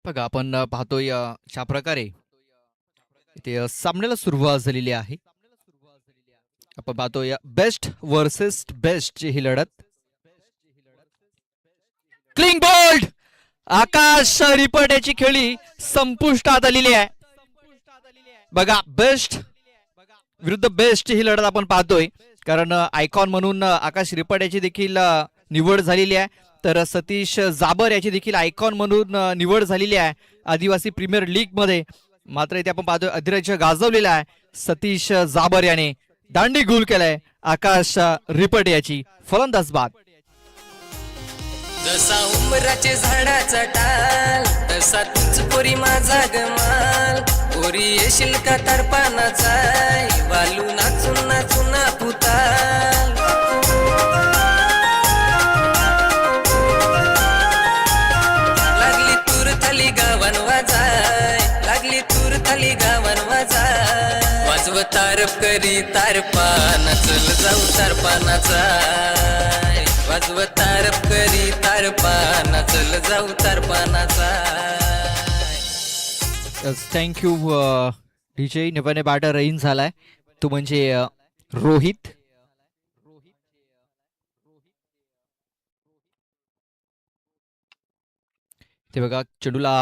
बघा आपण पाहतोय अशा प्रकारे इथे सामन्याला सुरुवात झालेली आहे. आपण पाहतोय बेस्ट वर्सेस बेस्ट ची ही लढत. क्लिंग बोल्ड आकाश रिपड्याची खेळी संपुष्टात आलेली आहे. बघा बेस्ट विरुद्ध बेस्ट ही लढत आपण पाहतोय, कारण आयकॉन म्हणून आकाश रिपड्याची देखील निवड झालेली आहे. तर सतीश जाबर याची देखील आयकॉन म्हणून निवड झालेली आहे आदिवासी प्रीमियर लीग मध्ये. मात्र इथे आपण पाहतोय अधिराज्य गाजवलेला आहे. सतीश जाबर याने दांडी गुल केलाय आकाश रिपड याची फलंदाज बाद. जसा उंबराचे झाडाचा टाल तसा तुझ पोरी माझा गमाल. पोरी येशील का तर पानाचा वालू नाचून नाचून पुताल. लागली तूर थाली गावन वाजाय, लागली तूर थाली गावन वाजाय. वाजव तारप करी तारपाना चल जाऊ तारपानाचा. वाजव तारप करी तारपाना चल जाऊ तारपानाचा. Thank you DJ. नव्याने बॅटर इन झालाय तो म्हणजे रोहित. ते बघा चेंडूला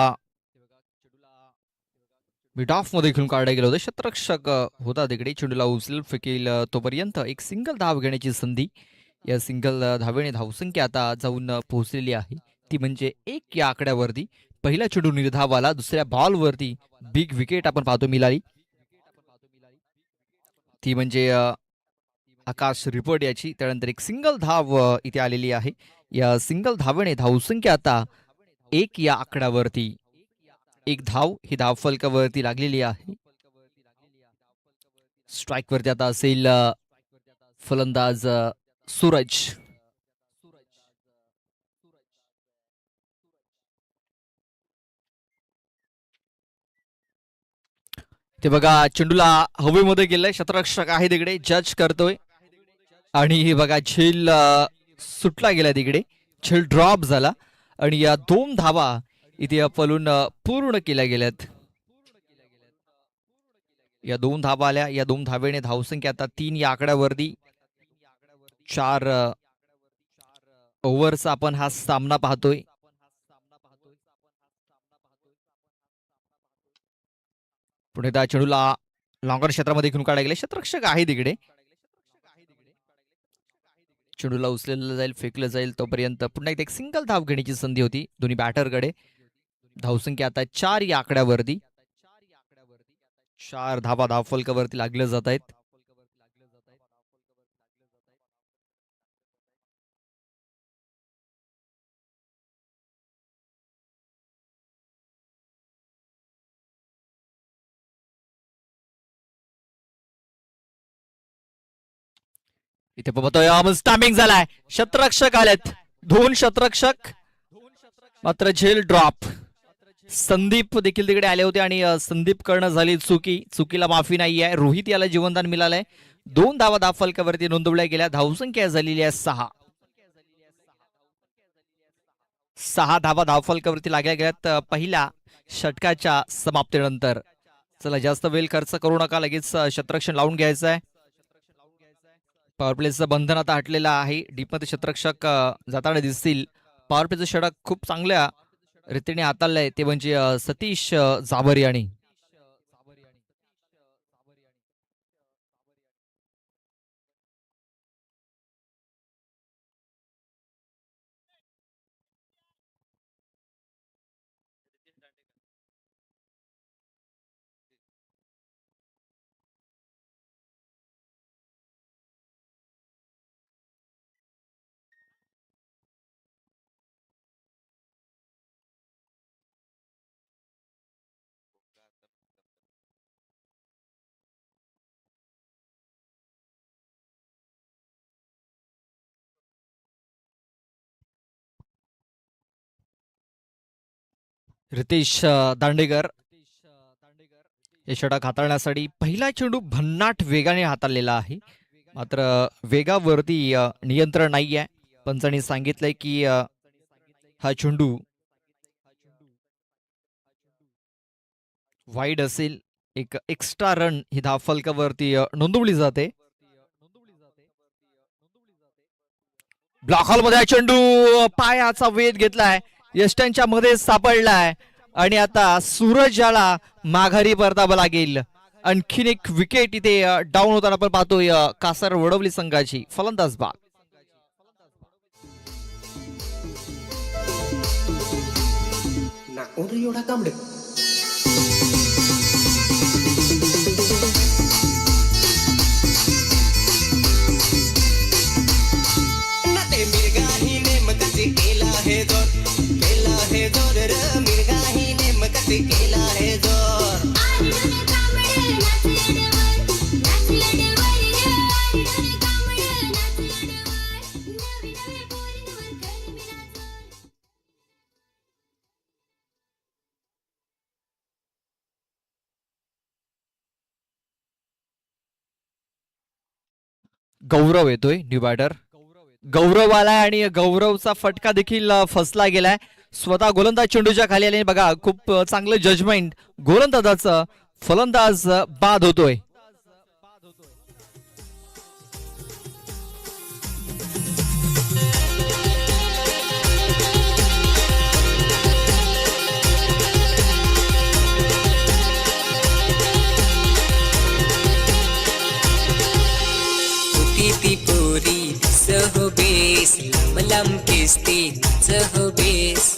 मिड ऑफ मध्ये खेळून काढला गेलं होतं. शतरक्षक होता तिकडे. चेंडूला उचल फेकेल तोपर्यंत एक सिंगल धाव घेण्याची संधी. या सिंगल धावेने धावसंख्या आता जाऊन पोहोचलेली आहे, ती म्हणजे 1 या आकड्यावरती. पहिला चेंडू निर्धावाला, दुसऱ्या बॉलवरती बिग विकेट आपण पाहतो मिळाली, ती म्हणजे आकाश रिपड याची. त्यानंतर एक सिंगल धाव इथे आलेली आहे. या सिंगल धावेने धावसंख्या आता 1 या आकड्यावरती. एक धाव ही धाव फलकावरती लागलेली आहे. स्ट्राईक वरती आता असेल फलंदाज सूरज. ते बघा चेंडूला हवेमध्ये गेलाय. शतरक्षक आहे तिकडे, जज करतोय आणि हे बघा झेल सुटला गेला तिकडे. झेल ड्रॉप झाला आणि या 2 धावा इथे पलून पूर्ण केल्या गेल्यात. या 2 धावा आल्या. या 2 धावेने धावसंख्या आता 3 या आकड्यावरती. 4 ओव्हरचा आपण हा सामना पाहतोय. पुढे त्या चेंडूला लॉंगर क्षेत्रामध्ये घेऊन काढायला गेले. शतरक्षक आहे तिकडे. चेंडूला उचललं जाईल, फेकलं जाईल तोपर्यंत पुन्हा एकदा एक सिंगल धाव घेण्याची संधी होती दोन्ही बॅटरकडे. धावसंख्या आता 4 या आकड्यावरती. 4 धावा धावफलकावरती लागले जात आहेत. इथे पाहतोय स्टॅम्पिंग झालाय. शतरक्षक आलेत, 2 शतरक्षक. मात्र झेल ड्रॉप. संदीप देखील तिकडे आले होते आणि संदीप कर्ण झाली चुकीला माफी नाही आहे. रोहित याला जीवनदान मिळालंय. 2 धावा धाव फलकावरती नोंदवल्या गेल्या. धावसंख्या झालेली आहे 6. 6 धावा धाव फलकावरती लागल्या गेल्यात पहिल्या षटकाच्या समाप्तीनंतर. चला जास्त वेळ खर्च करू नका, लगेच शतरक्षण लावून घ्यायचं आहे. पॉवर प्लेचं बंधन आता हटलेलं आहे. डीपमध्ये शतरक्षक जाताना दिसतील. पॉवर प्लेचं षटक खूप चांगल्या रीतीने हाताळलंय ते म्हणजे सतीश जाबर याने. रितेश दांडेकर हे षटक हाताळण्यासाठी पहिला चेंडू भन्नाट वेगाने हाताळलेला आहे. मात्र वेगावरती नियंत्रण नाही आहे. पंचांनी सांगितलंय की हा चेंडू वाईड असेल, एक एक्स्ट्रा रन ही धावफलकावरती नोंदवली जाते. ब्लॉक हॉल मध्ये चेंडू पायाचा वेध घेतलाय, यष्ट्यांच्या मध्ये सापडलाय आणि आता सूरज याला माघारी परतावं लागेल. आणखीन एक विकेट इथे डाऊन होताना आपण पाहतोय कासार वडवली संघाची. फलंदाज बाद. नागपूर एवढा तांबडे ना ते मिरगाही नेमकच केला हे जोर र मिरगाही नेमकच केला हे जोर. गौरव येतोय न्यू बॅटर. गौरव आलाय आणि गौरवचा फटका देखील फसला गेलाय. स्वतः गोलंदाज चेंडूच्या खाली आले. बघा खूप चांगलं जजमेंट गोलंदाजाचं. फलंदाज बाद होतोय. ती पोरी सहो बेस लांब केसती सहो बेस.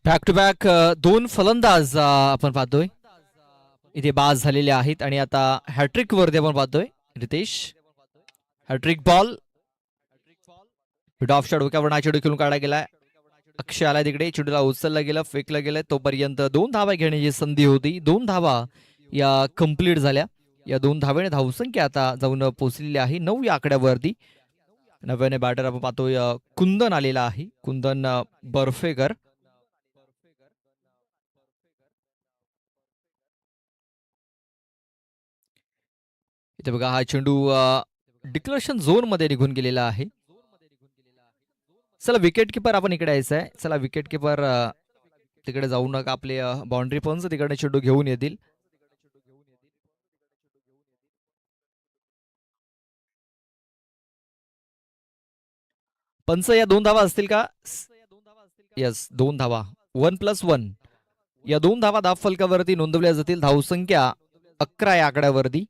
बॅक टू बॅक दोन फलंदाज आपण पाहतोय इथे बाद झालेले आहेत. आणि आता हॅट्रिक वरती आपण पाहतोय रितेश. हॅट्रिक बॉल मिड ऑफच्या डोक्यावर चेंडू खेळून काढला गेलाय. अक्षय आला तिकडे, चेंडूला उचललं गेलं, फेकलं गेलं. तोपर्यंत 2 धावा घेण्याची संधी होती. 2 धावा या कंप्लीट झाल्या. या 2 धावेने धावसंख्या आता जाऊन पोहोचलेली आहे 9 या आकड्यावरती. नव्याने बॅटर आपण पाहतोय कुंदन आलेला आहे. कुंदन बर्फेकर. इथे बघा हा चेंडू डिक्लेरेशन झोन मध्ये निघून गेलेला आहे. चला विकेट किपर आपण इकडे यायचं आहे. चला विकेट किपर तिकडे जाऊ नका. आपले बाउंड्री पंच तिकडे चेंडू घेऊन येतील. पंच या 2 धावा असतील का? यस 2 धावा. 1+1 या 2 धावा धाव फलकावरती नोंदवल्या जातील. धावसंख्या 11 या आकड्यावरती.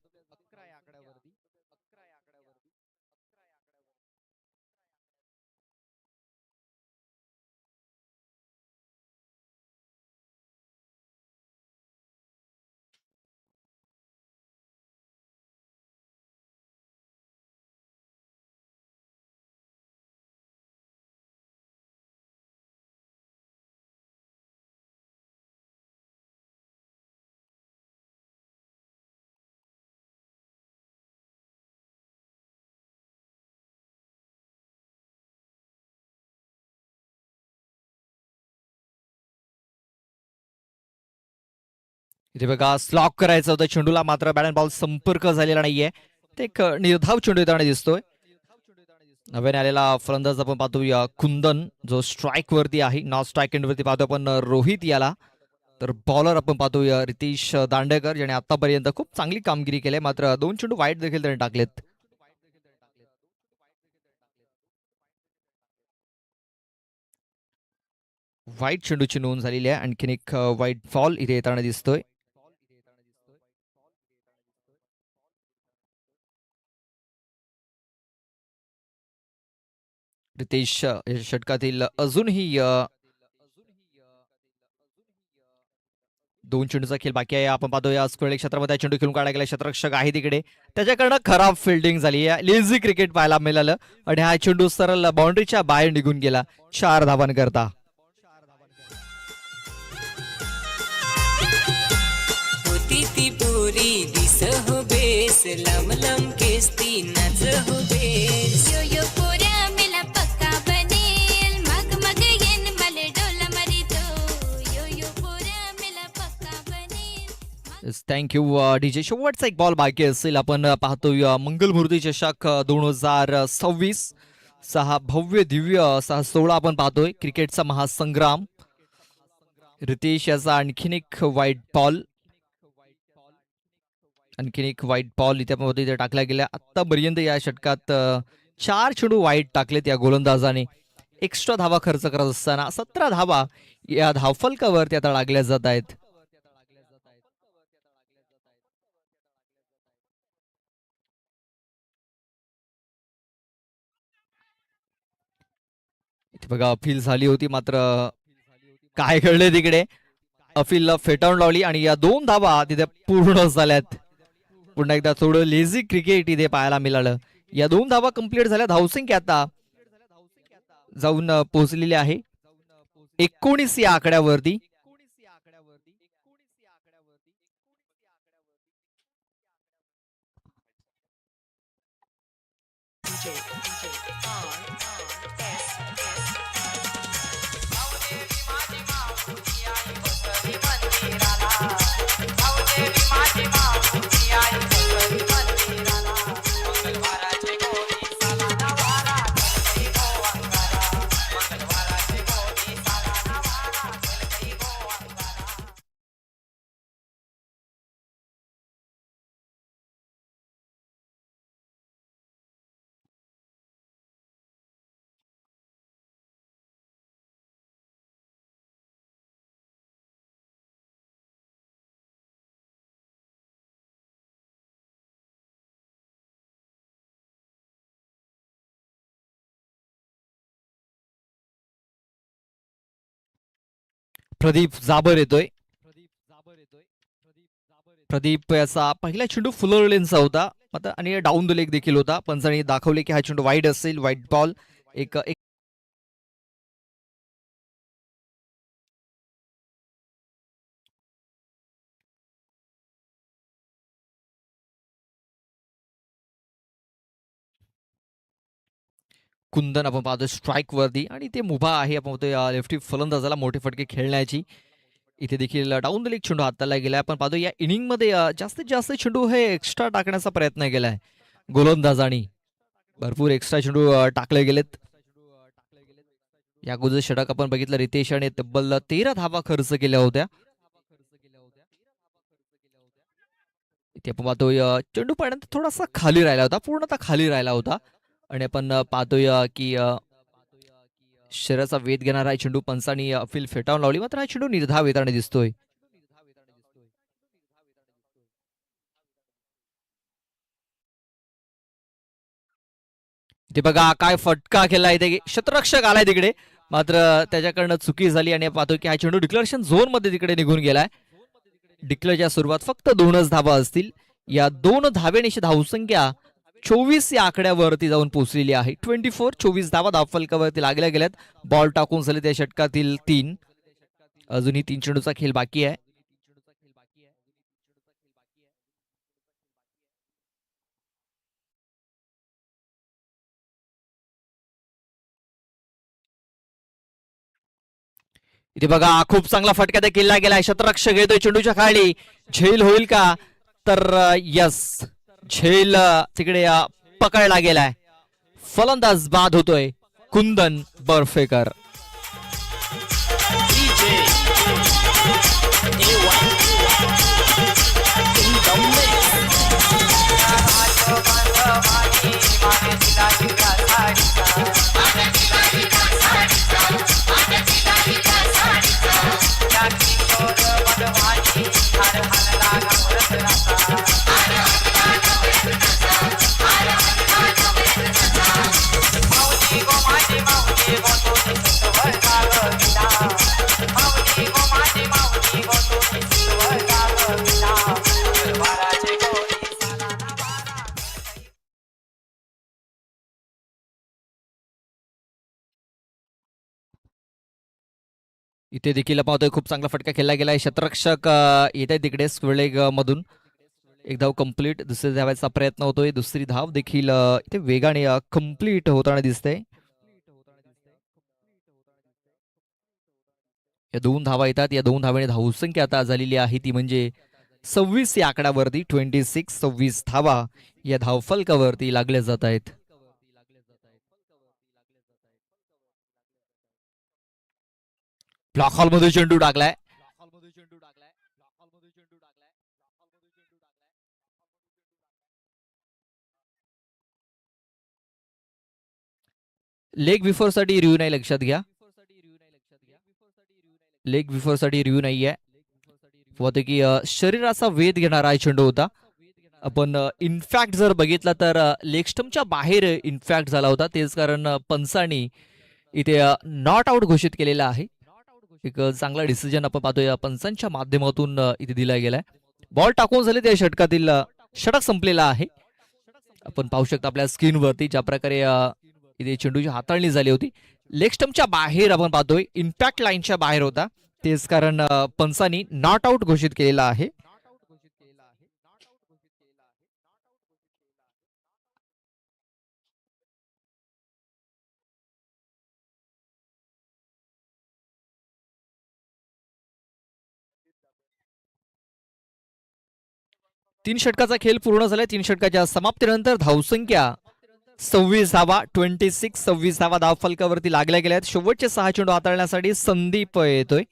इथे बघा स्लॉक करायचं होतं चेंडूला, मात्र बॅट अँड बॉल संपर्क झालेला नाहीये. ते एक निर्धाव चेंडू येताना दिसतोय. नव्याने आलेला फलंदाज आपण पाहतोय कुंदन, जो स्ट्राईक वरती आहे. नॉट स्ट्राईक एंड वरती पाहतो आपण रोहित याला. तर बॉलर आपण पाहतोय रितेश दांडेकर, ज्याने आतापर्यंत खूप चांगली कामगिरी केली, मात्र 2 चेंडू वाईट देखील त्याने टाकलेत. वाईट चेंडूची नोंद झालेली आहे. आणखीन एक वाईट बॉल इथे येताना दिसतोय. रितेश षटकातील अजूनही 2 चेंडूचा खेळ बाकी आहे. आपण पाहतोय स्क्वेअर क्षेत्रामध्ये चेंडू खेळून काढला गेला. क्षेत्ररक्षक आहे तिकडे, त्याच्याकडनं खराब फिल्डिंग झाली आहे. लेझी क्रिकेट पाहायला मिळालं आणि हा चेंडू सरळ बाउंड्रीच्या बाहेर निघून गेला 4 धावांकरता. पोरी दिस हो बेस लम लम केस ती नाच हो बेस यो यो पोऱ्या मेला पक्का बनेल मग मग येन मले डोला मरी तो यो यो पोऱ्या मेला पक्का बनेल थँक्यू डीजे. शेवटचा एक बॉल बाकी असेल. आपण पाहतोय मंगलमूर्ती चषक 2026 सहा भव्य दिव्य असा सोहळा आपण पाहतोय. क्रिकेटचा महासंग्राम. रितेश याचा आणखीन एक व्हाईट बॉल इथे आपण इथे टाकला गेला. आतापर्यंत या षटकात 4 चेंडू वाईट टाकलेत या गोलंदाजाने. एक्स्ट्रा धावा खर्च करत असताना 17 धावा या धावफलकावरती आता लागल्या जात आहेत. इथे बघा अपील झाली होती, मात्र काय घडले तिकडे. अपीलला फेटाळून लावली आणि या 2 धावा तिथे पूर्ण झाल्यात. पुन्हा एकदा थोडं लेझी क्रिकेट इथे पाहायला मिळालं. या 2 धावा कंप्लीट झाल्या. धावसंख्या आता जाऊन पोहोचलेली आहे 19 या आकड्यावरती. प्रदीप जाबर येतोय. प्रदीप याचा पहिला चेंडू फुलर लेनचा होता आणि डाऊन द लेग देखील होता. पंचांनी दाखवले की हा चेंडू वाईड असेल. White ball. एक कुंदन आपण पाहतोय स्ट्राईक वरती आणि ते मुभा आहे. आपण पाहतोय लेफ्टी फलंदाजाला मोठे फटके खेळण्याची. इथे देखील डाऊन द लेग चेंडू हाताला गेलाय. आपण पाहतो या इनिंग मध्ये जास्तीत जास्त चेंडू हे एक्स्ट्रा टाकण्याचा प्रयत्न केलाय गोलंदाजांनी. भरपूर एक्स्ट्रा चेंडू टाकले गेलेत. या अगोदर षटक आपण बघितलं रितेशने तब्बल 13 धावा खर्च केल्या होत्या. इथे आपण पाहतोय चेंडू पाण्यात थोडासा खाली राहिला होता, पूर्णतः खाली राहिला होता. आणि आपण पाहतोय की शरीराचा वेध घेणारा हा चेंडू पंचांनी अपील फेटाळून लावली, मात्र हा चेंडू निर्धाव येताना दिसतोय. ते बघा काय फटका केला इथे. शतरक्षक आलाय तिकडे, मात्र त्याच्याकडनं चुकी झाली आणि पाहतोय की हा चेंडू डिक्लेरेशन झोन मध्ये तिकडे निघून गेलाय. डिक्लेअरच्या सुरुवात फक्त 2च धावा असतील. या 2 धावेनिशी धावसंख्या 24 या आकड्यावरती जाऊन पोहोचलेली आहे. 24 धावा धावफलकावरती लागल्या गेल्यात. बॉल टाकून झाले त्या षटकातील 3. अजूनही 3 चेंडूचा खेळ बाकी आहे. इथे बघा खूप चांगला फटका त्या केला गेलाय. शतरक्षक येतोय चेंडूच्या खाली. झेल होईल का? तर यस, झेल तिकडे पकडला गेलाय. फलंदाज बाद होतोय कुंदन बर्फेकर. इथे देखील पाहतोय खूप चांगला फटका खेळला गेलाय. शतरक्षक येत आहे तिकडे स्क्वेअर लेग मधून. एक धाव कंप्लीट. दुसऱ्या धावायचा प्रयत्न होतोय. दुसरी धाव देखील इथे वेगाने कंप्लीट होताना दिसते. या 2 धावा येतात. या 2 धावेने धावसंख्या आता झालेली आहे ती म्हणजे 26 या आकड्यावरती. 26 धावा या धावफलकावरती लागल्या जात आहेत. ब्लॉक हॉलमध्ये चेंडू टाकलाय. लेग बिफोर साठी रिव्ह्यू नाही, लक्षात घ्या. लेग बिफोर साठी रिव्ह्यू नाहीये. होते की शरीराचा वेध घेणारा हा चेंडू होता. आपण इनफॅक्ट जर बघितला तर लेग स्टंपच्या बाहेर इनफॅक्ट झाला होता. तेच कारण पंचांनी इथे नॉट आउट घोषित केलेला आहे. एक चांगला डिसिजन आपण पाहतोय पंचांच्या माध्यमातून इथे दिला गेलाय. बॉल टाकून झाले त्या षटकातील षटक संपलेला आहे. आपण पाहू शकता आपल्या स्क्रीनवरती ज्या प्रकारे इथे चेंडूची हाताळणी झाली होती. लेग स्टंपच्या बाहेर आपण पाहतोय, इम्पॅक्ट लाईनच्या बाहेर होता. तेच कारण पंचांनी नॉट आउट घोषित केलेला आहे. तीन षटकाचा खेळ पूर्ण झालाय. 3 षटकाच्या समाप्तीनंतर धावसंख्या 26 धावा. 26 धावा धावफलकावरती लागल्या गेल्या आहेत. शेवटचे 6 चेंडू हाताळण्यासाठी संदीप येतोय.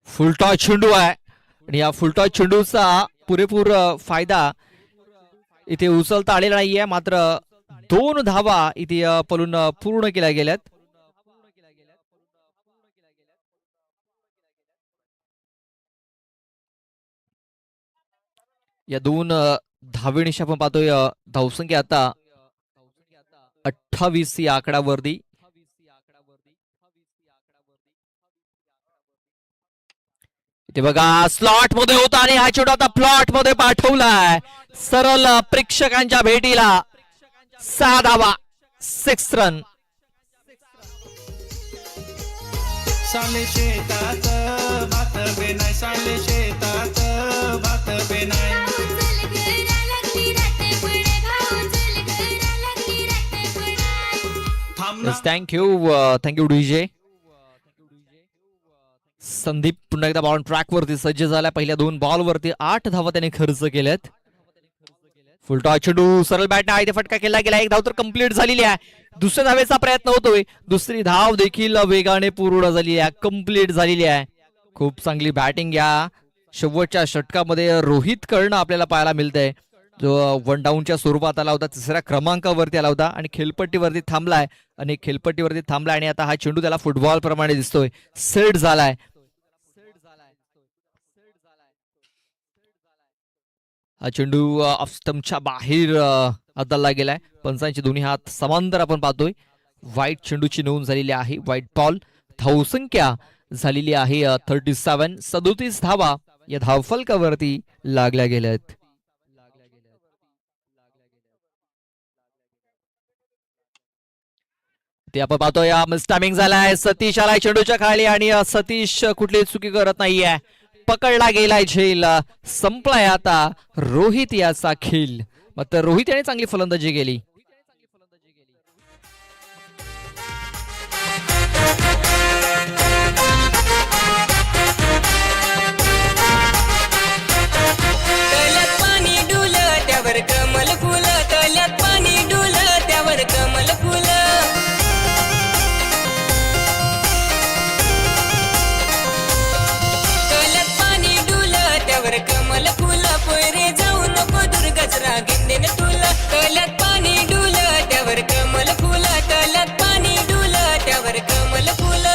फुलटॉस चेंडू आहे आणि या फुलटॉस चेंडूचा पुरेपूर फायदा इथे उचलता आलेला नाहीये. मात्र 2 धावा इथे पळून पूर्ण केल्या गेल्यात. या 2 धावेनिशी आपण पाहतोय धावसंख्या आता 28 या आकड्यावरती. ते बघा स्लॉट मध्ये होता आणि हा चेंडू आता प्लॉट मध्ये पाठवलाय. सरळ प्रेक्षकांच्या भेटीला 6 धावा, 6 रन. साले शेतात भात बेनाय, साले शेतात भात बेनाय. Thank you DJ. संदीप पुन्हा एकदा बॉल ट्रॅक वरती सज्ज झाला. पहिल्या 2 बॉल वरती 8 धावा त्याने खर्च केल्यात. फुलटॉस चेंडू सरळ बॅट आहे, फटका केला गेला. 1 धाव तर कंप्लीट झालेली आहे. दुसऱ्या धावेचा प्रयत्न होतोय. दुसरी धाव देखील वेगाने पूर्ण झाली आहे, कंप्लीट झालेली आहे. खूप चांगली बॅटिंग या शेवटच्या षटकामध्ये रोहित करणं आपल्याला पाहायला मिळतंय, जो 1 डाऊनच्या स्वरूपात आला होता. 3ऱ्या क्रमांकावरती आला होता आणि खेळपट्टीवरती थांबलाय. आणि खेळपट्टीवरती थांबलाय आणि आता हा चेंडू त्याला फुटबॉल प्रमाणे दिसतोय, सेट झालाय. हा चेंडू ऑफ स्टंपच्या बाहेर हाताळला गेलाय. पंचांचे दोन्ही हात समांतर आपण पाहतोय. व्हाईट चेंडूची नोंद झालेली आहे, व्हाईट बॉल. धावसंख्या झालेली आहे 37. 37 धावा या धावफलकावरती लागल्या गेल्यात. ते आपण पाहतोय मिसटायमिंग झालाय. सतीश आलाय चेंडूच्या खाली आणि सतीश कुठली चुकी करत नाहीये. पकडला गेलाय झेल. संपलाय आता रोहित याचा खेळ. मात्र रोहित याने चांगली फलंदाजी केली. तळ्यात पाणी डुलं त्यावर कमल फुलं, तळ्यात पाणी डुलं त्यावर कमल फुलं. तळ्यात पाणी डुलं त्यावर कमल फुलं, पोरे जाऊ नको दूर गजरा घेऊन तुला. तळ्यात पाणी डुलं त्यावर कमल फुलं, तळ्यात पाणी डुलं त्यावर कमल फुलं.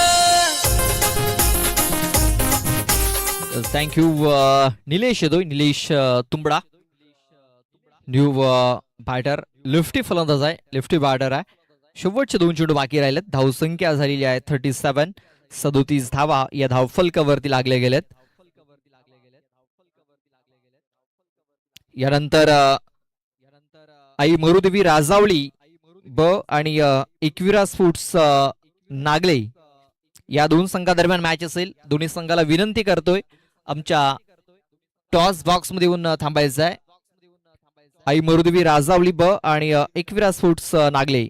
थँक्यू निलेश येतोय, निलेश तुंबडा. न्यू बॅटर, लेफ्टी फलंदाज आहे, लेफ्टी बॅटर आहे. शेवटचे 2 चेंडू बाकी राहिलेत. धावसंख्या झालेली आहे 37. 37 धावा या धावफलकावरती लागले गेलेत. यानंतर आई मरुदेवी राजावळी ब आणि एकविराज फूड्स नागले या 2 संघादरम्यान मॅच असेल. दोन्ही संघाला विनंती करतोय आमच्या टॉस बॉक्स मध्ये येऊन थांबायचं आहे. आई मरुदेवी राजावली ब आणि एकविराज फूड्स नागले.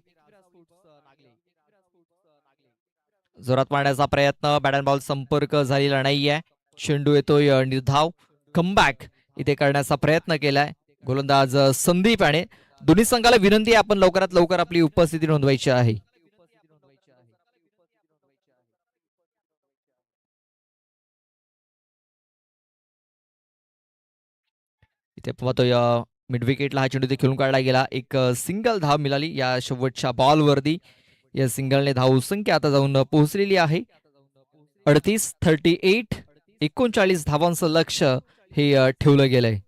जोरात मारण्याचा प्रयत्न, बॅट अँड बॉल संपर्क झालेला नाहीये. चेंडू येतोय निर्धाव. कमबॅक इथे करण्याचा प्रयत्न केलाय गोलंदाज संदीप याने. दोन्ही संघाला विनंती आहे आपण लवकरात लवकर आपली उपस्थिती नोंदवायची आहे. इथे पाहतोय मिड विकेटला हा चेंडू इथे खेळून काढला गेला. एक सिंगल धाव मिळाली या शेवटच्या बॉलवरती. या सिंगलने धावसंख्या आता जाऊन पोहोचलेली आहे 38. 39 धावांचं लक्ष हे ठेवलं गेलंय.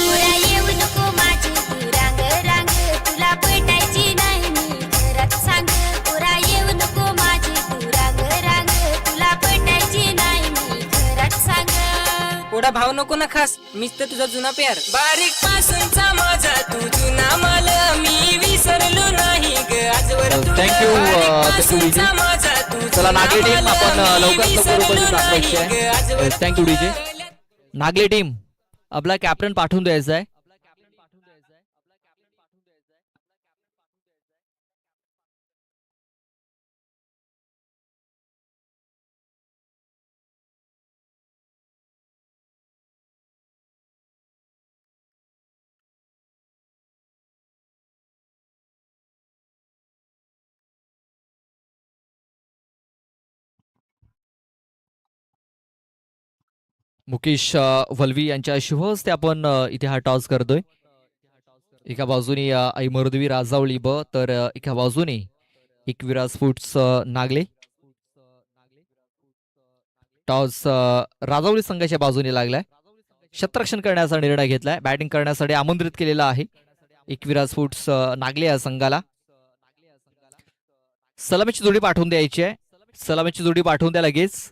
पुरा येऊ नको माझी तू रांग रांग तुला पटायची नाही मी घरात सांग. पुरा येऊ नको माझी तू रांग रांग तुला पटायची नाही मी घरात सांग. पुढा भाव नको ना खास, मीच तर तुझा जुना प्यार. बारीक पासूनचा माझा तू जुना माल मी विसरलो नाही ग आजवर तुला. Thank you, बारीक thank you, पासूनचा DJ. माझा तू चला जुना नागले टीम माल आपण मी लवकरात लवकर विसरलो उपस्थित दाखवायची नाही ग आजवर आहे. Thank you DJ. नागले टीम आपला कॅप्टन पाठवून द्यायचा आहे. मुकेश वल्वी यांच्या शुभ हस्ते आपण इथे हा टॉस करतोय. एका बाजूने आई मरुदेवी राजावळी ब तर एका बाजूने एकविराज फूड्स नागले. टॉस राजावळी संघाच्या बाजूने लागलाय. क्षेत्ररक्षण करण्याचा निर्णय घेतलाय. बॅटिंग करण्यासाठी आमंत्रित केलेला आहे एकविराज फूड्स नागले या संघाला. सलामीची जोडी पाठवून द्यायची आहे. सलामीची जोडी पाठवून द्या लगेच.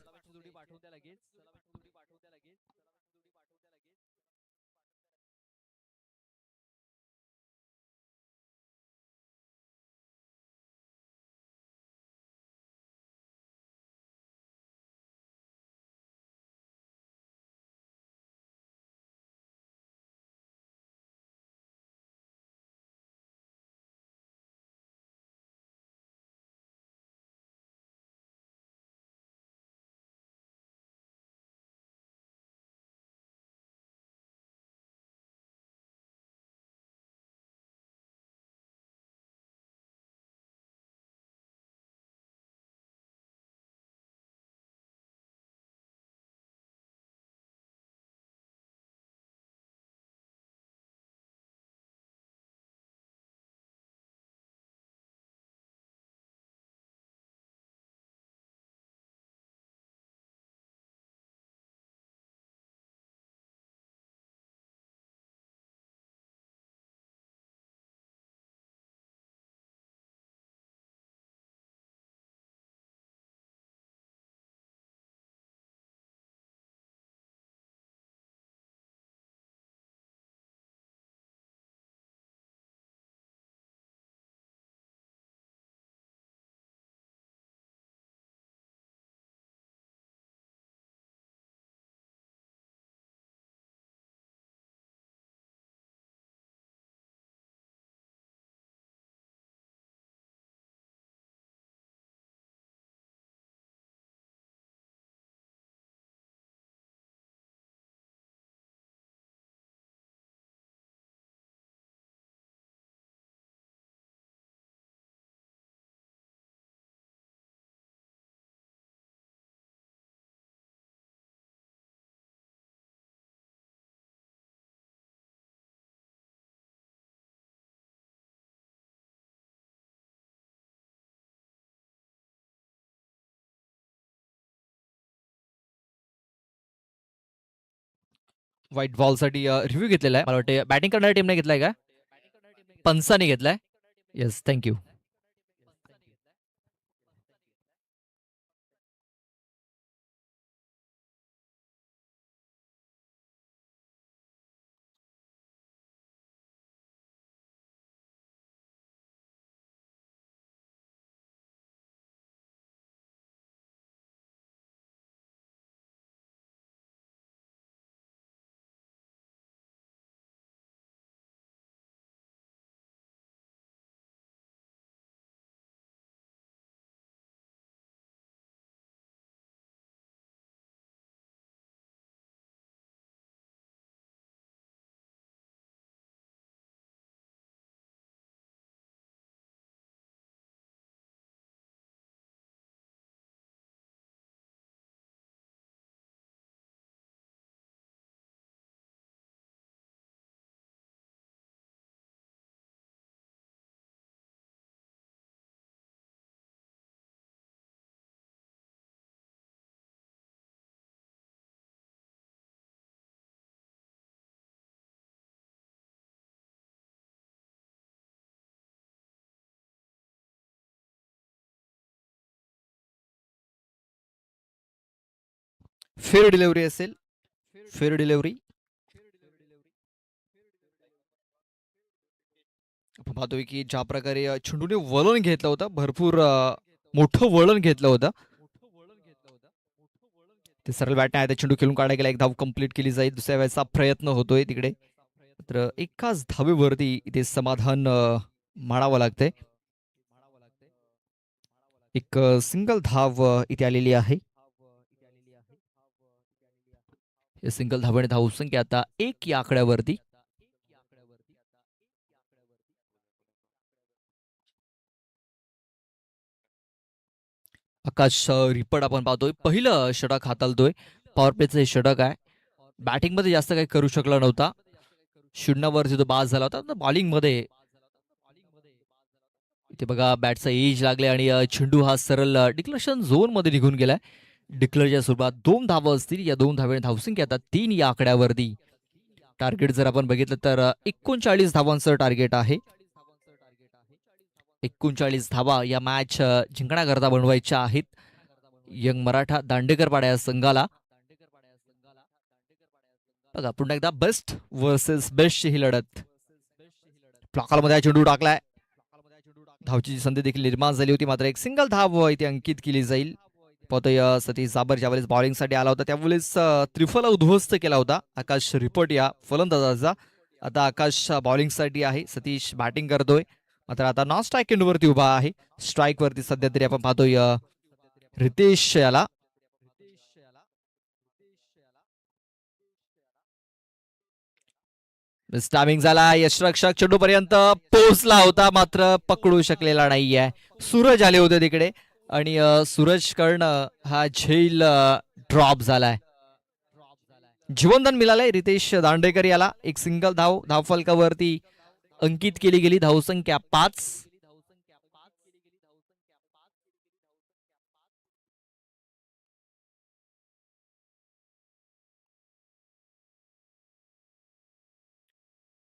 व्हाईट बॉलसाठी रिव्ह्यू घेतलेला आहे. मला वाटतं बॅटिंग करणाऱ्या टीमने घेतलाय का, पंचाने घेतलाय. Yes, thank you. फेअर डिलिव्हरी असेल, फेअर डिलिव्हरी. आपण पाहतोय की ज्या प्रकारे चेंडूने वळण घेतलं होतं, भरपूर मोठं वळण घेतलं होतं. ते सरळ बॅट नाही, चेंडू खेळून काढायला गेला, एक धाव कंप्लीट केली जाईल. दुसऱ्या वेळेचा प्रयत्न होतोय तिकडे, तर एकाच धावेवरती इथे समाधान मानावं लागतंय. एक सिंगल धाव इथे आलेली आहे. सिंगल धावाने धावसंख्या आता 1 या आकड्यावरती. आकाश रिपड आपण पाहतोय, पहिलं षटक हाताळतोय. पॉवर प्लेचं हे षटक आहे. बॅटिंग मध्ये जास्त काही करू शकला नव्हता, शून्यावरती तो बाद झाला होता. बॉलिंग मध्ये इथे बघा बॅटचा एज लागले आणि चेंडू हा सरळ डिक्लेरेशन झोन मध्ये निघून गेलाय. डिक्लेअरच्या स्वरूपात 2 धावा असतील. या 2 धावेने धावसंख्या आता 3 या आकड्यावरती. टार्गेट जर आपण बघितलं तर 39 धावांचं टार्गेट आहे. 39 धावा या मॅच जिंकण्याकरता बनवायच्या आहेत यंग मराठा दांडेकरपाडा या संघाला. बघा पुन्हा एकदा बेस्ट वर्सेस बेस्ट ही लढत. प्लॉकालमध्ये चेंडू टाकलाय, धावची संधी देखील निर्माण झाली होती, मात्र एक सिंगल धाव इथे अंकित केली जाईल. पाहतोय सतीश जाबर ज्यावेळेस बॉलिंगसाठी आला होता त्यावेळेस त्रिफला उद्ध्वस्त केला होता आकाश रिपट या फलंदाजाचा. आता आकाश बॉलिंगसाठी आहे, सतीश बॅटिंग करतोय, मात्र आता नॉन स्ट्राईक एंडवरती उभा आहे. स्ट्राईक वरती सध्या तरी आपण पाहतोय रितेश याला. टायमिंग झाला, यशरक्षक चेंडू पर्यंत पोहोचला होता, मात्र पकडू शकलेला नाहीये. सूरज आले होते तिकडे आणि सूरज कर्ण हा झेल ड्रॉप झालाय. जीवनदान मिळालंय रितेश दांडेकर याला. एक सिंगल धाव धावफलकावरती अंकित केली गेली. धावसंख्या 5.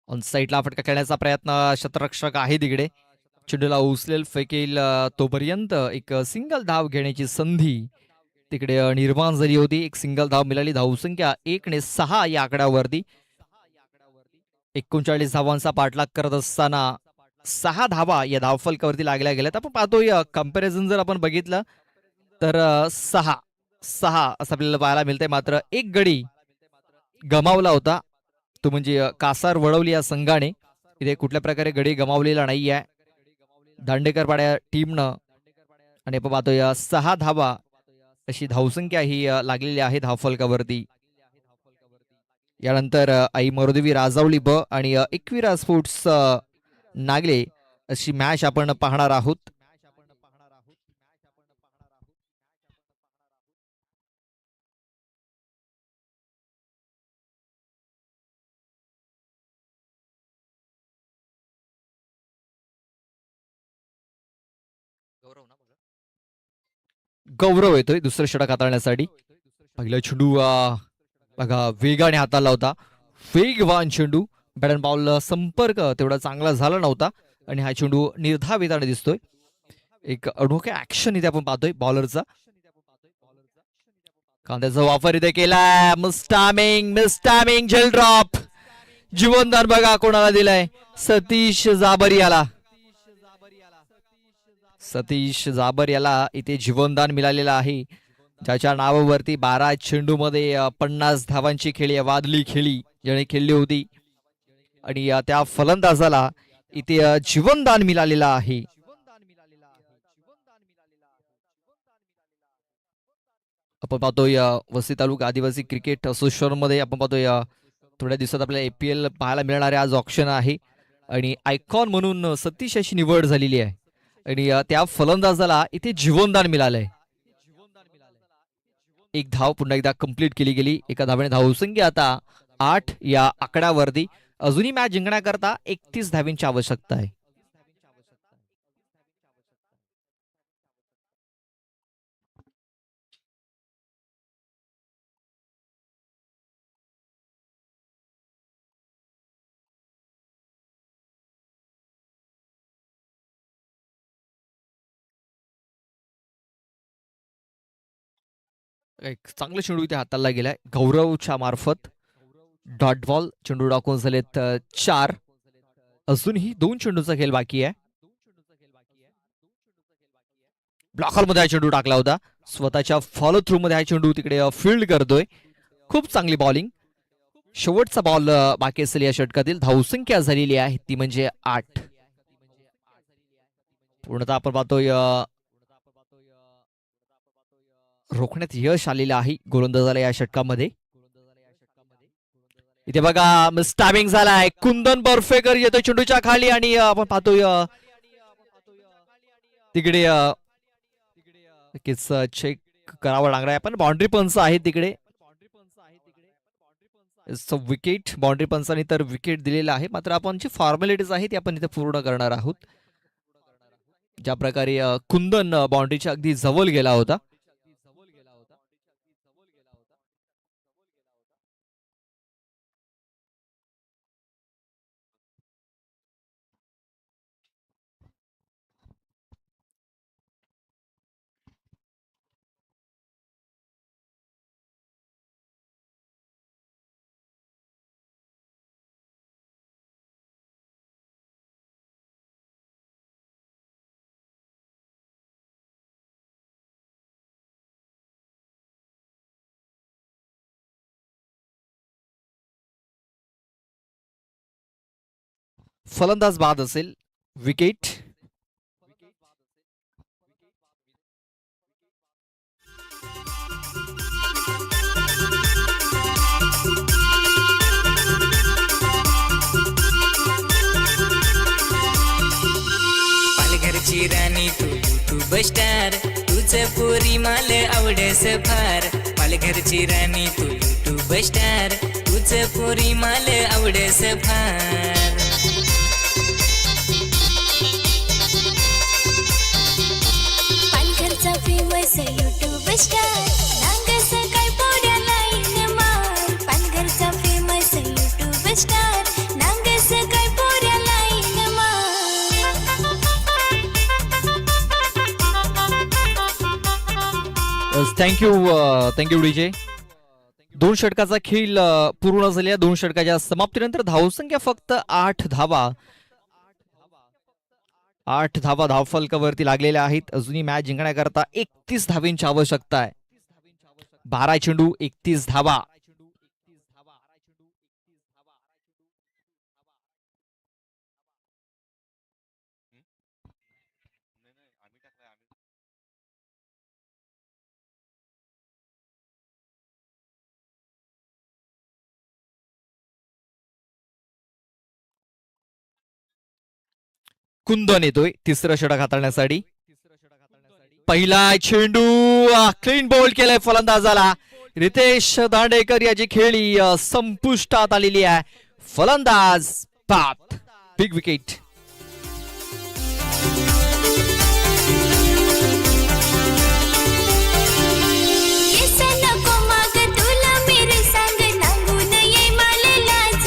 ऑन साईडला फटका खेळण्याचा प्रयत्न, शतरक्षक आहे तिकडे, चेंडूला उचलेल फेकेल तोपर्यंत एक सिंगल धाव घेण्याची संधी तिकडे निर्माण झाली होती. एक सिंगल धाव मिळाली. धावसंख्या 1-6 या आकड्यावरती. 39 धावांचा पाठलाग करत असताना 6 धावा या धावफलकावरती लागल्या गेल्यात. आपण पाहतोय कंपॅरिझन जर आपण बघितलं तर 6 असं आपल्याला पाहायला मिळतंय, मात्र एक गडी गमावला होता, तो म्हणजे कासार वळवली या संघाने. इथे कुठल्या प्रकारे गडी गमावलेला नाही आहे दांडेकरपाड्या टीमनं. आणि आपण पाहतोय 6 धावा अशी धावसंख्या ही लागलेली आहे धावफलकावरती. यानंतर आई मरोदेवी राजावली ब आणि एकविरा स्पोर्ट्स नागले अशी मॅच आपण पाहणार आहोत. गौरव येतोय दुसरं षटक हाताळण्यासाठी. पहिला चेंडू बघा वेगाने हाताळला होता, वेगवान चेंडू. बॅट अँड बॉल संपर्क तेवढा चांगला झाला नव्हता आणि हा चेंडू निर्धाव येताना दिसतोय. एक अनोखा ऍक्शन इथे आपण पाहतोय बॉलरचा. कांद्याचा वापर इथे केलाय. मिस्टामिंग झेल ड्रॉप. जीवनदान बघा कोणाला दिलाय. सतीश जाबर याला. सतीश जाबर याला इथे जीवनदान मिळालेलं आहे, ज्याच्या नावावरती 12 चेंडू मध्ये 50 धावांची खेळी, वादळी खेळी ज्याने खेळली होती आणि त्या फलंदाजाला इथे जीवनदान मिळालेलं आहे. आपण पाहतोय वसई तालुका आदिवासी क्रिकेट असोसिएशन मध्ये आपण पाहतोय थोड्या दिवसात आपल्याला APL पाहायला मिळणारे आज ऑप्शन आहे आणि आयकॉन म्हणून सतीश अशी निवड झालेली आहे आणि त्या फलंदाजाला इथे जीवनदान मिळालंय. एक धाव पुन्हा एकदा कंप्लीट केली गेली. एका धावेने धावसंख्या आता 8 या आकड्यावरती. अजूनही मॅच जिंकण्याकरता 31 धावांची आवश्यकता आहे. एक चांगला चेंडू इथे हाताला गेलाय गौरवच्या मार्फत. Dot ball. चेंडू टाकून झालेत 4. अजूनही 2 चेंडूचा खेळ बाकी आहे. ब्लॉकर मध्ये हा चेंडू टाकला होता. स्वतःच्या फॉलो थ्रू मध्ये हा चेंडू तिकडे फील्ड करतोय. खूप चांगली बॉलिंग. शेवटचा बॉल बाकी असेल या षटकातील. धावसंख्या झालेली आहे ती म्हणजे 8. पूर्णतः आपण पाहतोय रोखण्यात यश आलेलं आहे गोलंदाजाला या षटकामध्ये. इथे बघा मिस्टामिंग झालाय. कुंदन बर्फेकर येतोय चेंडूच्या खाली आणि आपण पाहतोय तिकडे चेक करावं लागणार आहे. पण बाउंड्री पंच आहे तिकडे. विकेट. बाउंड्री पंचाने तर विकेट दिलेला आहे, मात्र आपण जी फॉर्मॅलिटीज आहे ती आपण इथे पूर्ण करणार आहोत. ज्या प्रकारे कुंदन बाउंड्रीच्या अगदी जवळ गेला होता. फलंदाज बाद असेल. विकेट. पालघरची राणी तू बस्टार, तुझं पोरी माल आवडस फार. पालघरची राणी तू बस्टार, तुझं पोरी माल आवडस फार. पालघरचा फेमस यूट्यूब स्टार, नांग सकाळ पोड्या लाईन मार. पालघरचा फेमस यूट्यूब स्टार, नांग सकाळ पोड्या लाईन मार. Thank you DJ. 2 षटकाचा खेळ पूर्ण झालेल्या 2 षटकाच्या समाप्तीनंतर धावसंख्या फक्त 8 धावा. 8 धावा धावफलकावरती लागलेल्या आहेत. अजूनही मॅच जिंकण्याकरता 31 धावांची आवश्यकता आहे. 12 चेंडू 31 धावा. कुंदन येतोय तिसरं षटक हाताळण्यासाठी. पहिला चेंडू क्लीन बॉल केलाय फलंदाजाला. रितेश दांडेकर याची खेळी संपुष्टात आलेली आहे. फलंदाज बाद. Big wicket. येस नको माग तुला मेरे सांग, नांगून ये माल लाज.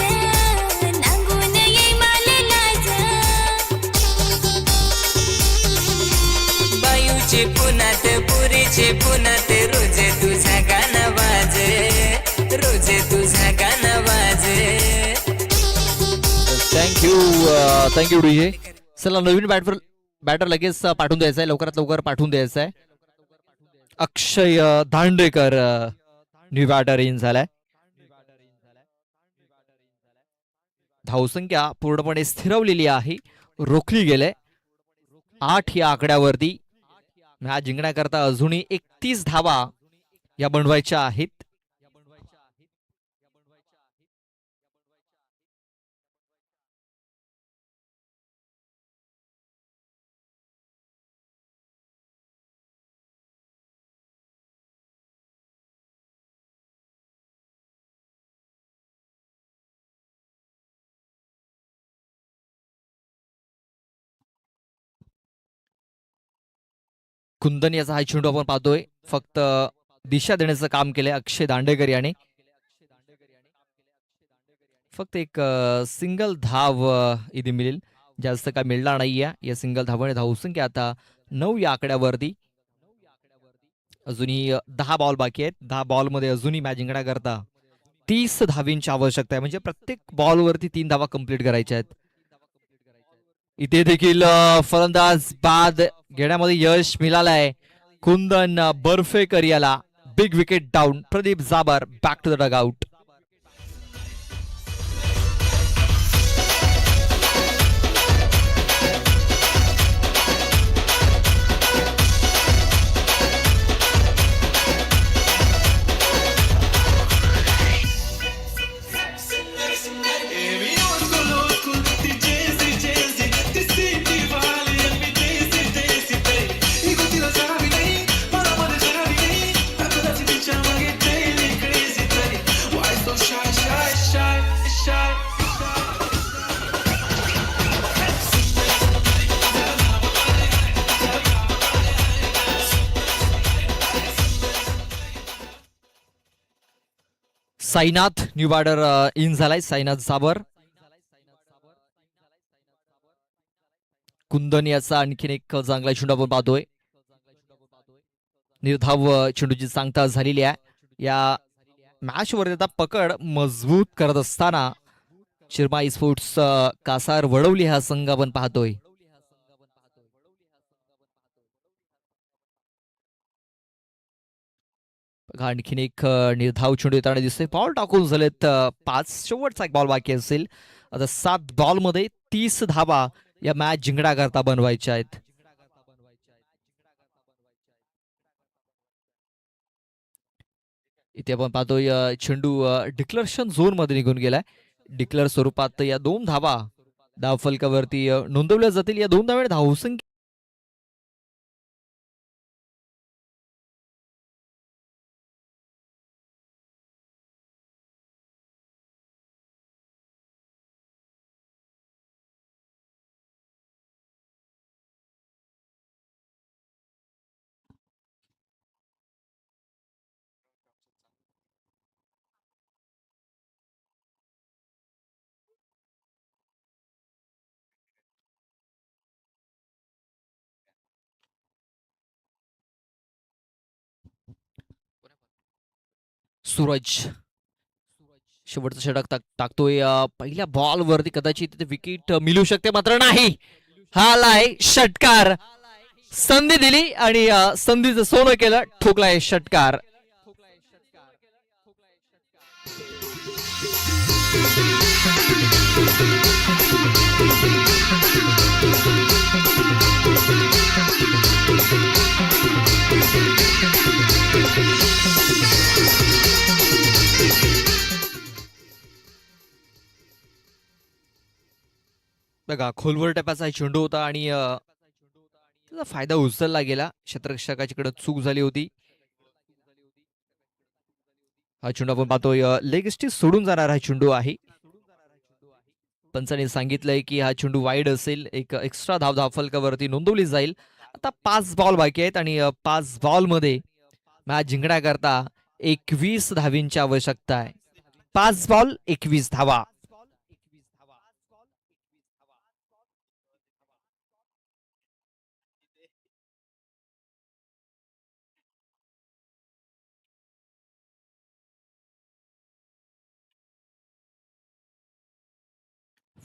Thank you DJ. चला नवीन बॅटर लगेच पाठवून द्यायचा आहे, लवकरात लवकर पाठवून द्यायचा आहे. अक्षय दांडेकर न्यू बॅटर इन झालाय. धावसंख्या पूर्णपणे स्थिरवलेली आहे, रोखली गेले 8 या आकड्यावरती. मॅच जिंकण्याकरता अजूनही 31 धावा या बनवायच्या आहेत. कुंदन याचा हा चेंडू आपण पाहतोय, फक्त दिशा देण्याचं काम केलंय अक्षय दांडेकर याने. फक्त एक सिंगल धाव इथे मिळेल, जास्त काय मिळणार नाहीये या सिंगल धावाने. धावसंख्या आता 9 या आकड्यावरती. अजूनही 10 बॉल बाकी आहेत. 10 बॉलमध्ये अजूनही मॅच जिंकण्याकरता 30 धावींची आवश्यकता आहे, म्हणजे प्रत्येक बॉलवरती 3 धावा कंप्लीट करायच्या आहेत. इथे देखील फलंदाज बाद घेण्यामध्ये यश मिळालंय कुंदन बर्फेकर याला. Big wicket down. Pradeep Jabar back to the dugout. Sainath new batter in झालाय. साईनाथ जाबर. कुंदन याचा आणखीन एक चांगला चेंडू आपण पाहतोय. निर्धाव चेंडूची सांगता झालेली आहे. या मॅच वर आता पकड मजबूत करत असताना शिरमाई स्पोर्ट्स कासार वळवली हा संघ आपण पाहतोय. आणखीन एक निर्धाव चेंडू येताना दिसतोय. बॉल टाकून झालेत 5. शेवटचा एक बॉल बाकी असेल. आता 7 बॉल मध्ये 30 धावा या मॅच जिंकण्याकरता बनवायच्या आहेत. इथे आपण पाहतोय चेंडू डिक्लेरेशन झोन मध्ये निघून गेलाय. डिक्लेअर स्वरूपात या 2 धावा धाव फलकावरती नोंदवल्या जातील. या 2 धावांनी धावसंख्या सूरज शेवटचं षटक टाकतोय. पहिल्या बॉल वरती कदाचित तिथे विकेट मिळू शकते, मात्र नाही. हा लाय षटकार. संधी दिली आणि संधीचं सोनं केलं. ठोकलाय षटकार. बघा खोलवर टप्प्याचा चेंडू होता आणि त्याचा फायदा उचलला गेला. क्षेत्ररक्षकाकडे चूक झाली होती. हा चेंडू आपण पाहतोय लेग स्टिक सोडून जाणार हा चेंडू आहे. पंचाने सांगितलंय की हा चेंडू वाईड असेल. एक एक्स्ट्रा धाव फलकावरती नोंदवली जाईल. आता 5 बॉल बाकी आहेत आणि 5 बॉल मध्ये मॅच जिंकण्याकरता 21 धावींची आवश्यकता आहे. 5 बॉल 21 धावा.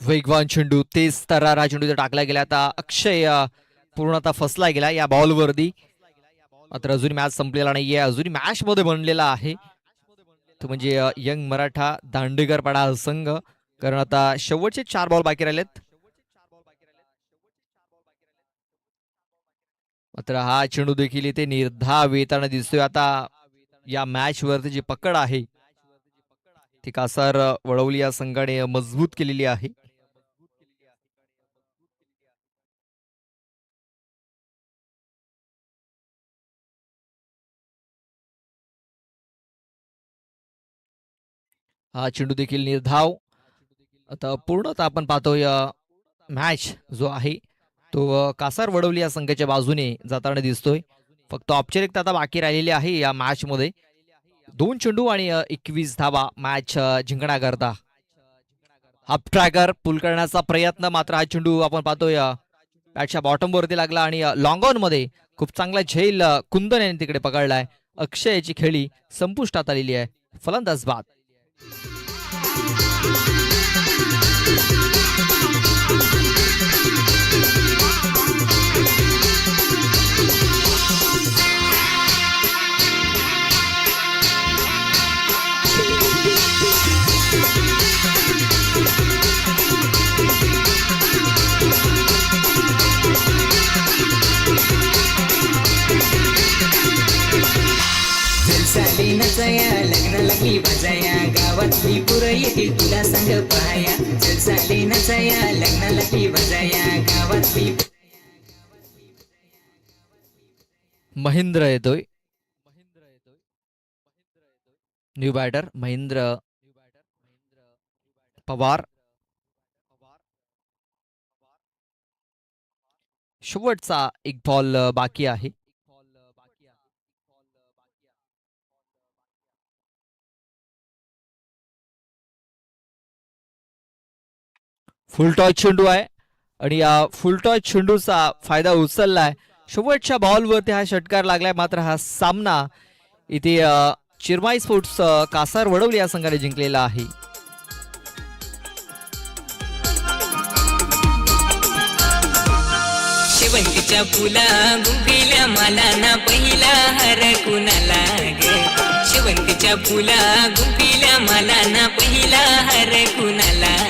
वेगवान चेंडू तेज तरारा चेंडू टाकला गेला. आता अक्षय पूर्णतः फसला गेला या बॉलवरती. मात्र अजून मॅच संपलेला नाहीये, अजून मॅच मध्ये बनलेला आहे तो म्हणजे यंग मराठा दांडेकरपाडा संघ. कारण आता शेवटचे 4 बॉल बाकी राहिलेत. मात्र हा चेंडू देखील इथे निर्धाव येताना दिसतोय. आता या मॅच वरती जी पकड आहे ती कासार वडवली या संघाने मजबूत केलेली आहे. हा चेंडू देखील निर्धाव. आता पूर्णतः आपण पाहतोय मॅच जो आहे तो कासार वडवली या संघाच्या बाजूने जाताना दिसतोय. फक्त औपचारिकता आता बाकी राहिलेली आहे या मॅच मध्ये. 2 चेंडू आणि 21 धावा मॅच जिंकण्याकरता. हाफ ट्रॅकर पुल करण्याचा प्रयत्न, मात्र हा चेंडू आपण पाहतोय बॅटच्या बॉटम वरती लागला आणि लॉंग ऑन मध्ये खूप चांगला झेल कुंदन यांनी तिकडे पकडलाय. अक्षयची खेळी संपुष्टात आलेली आहे. फलंदाज बाद. जलसाली नचाया लग्न लग्नी बजाया गावातली पुरं येतील तुला संग पाया. जलसाली नचाया लग्न लग्नी बजाया गावातली. महेंद्र येतोय. New batter Mahendra Pawar. शेवटचा 1 बॉल बाकी आहे. फुलटॉस चेंडू आहे आणि या फुलटॉस चेंडूचा फायदा उचललाय. शेवटच्या बॉलवरती हा षटकार लागलाय. मात्र हा सामना इथे चिरमाई स्पोर्ट्स कासार वडवली या संघाने जिंकलेला आहे. शेवंतीच्या फुला गुंफिल्या मला ना पहिला हार कुणाला ग. शेवंतीच्या फुला गुंफिल्या मला ना पहिला हार कुणाला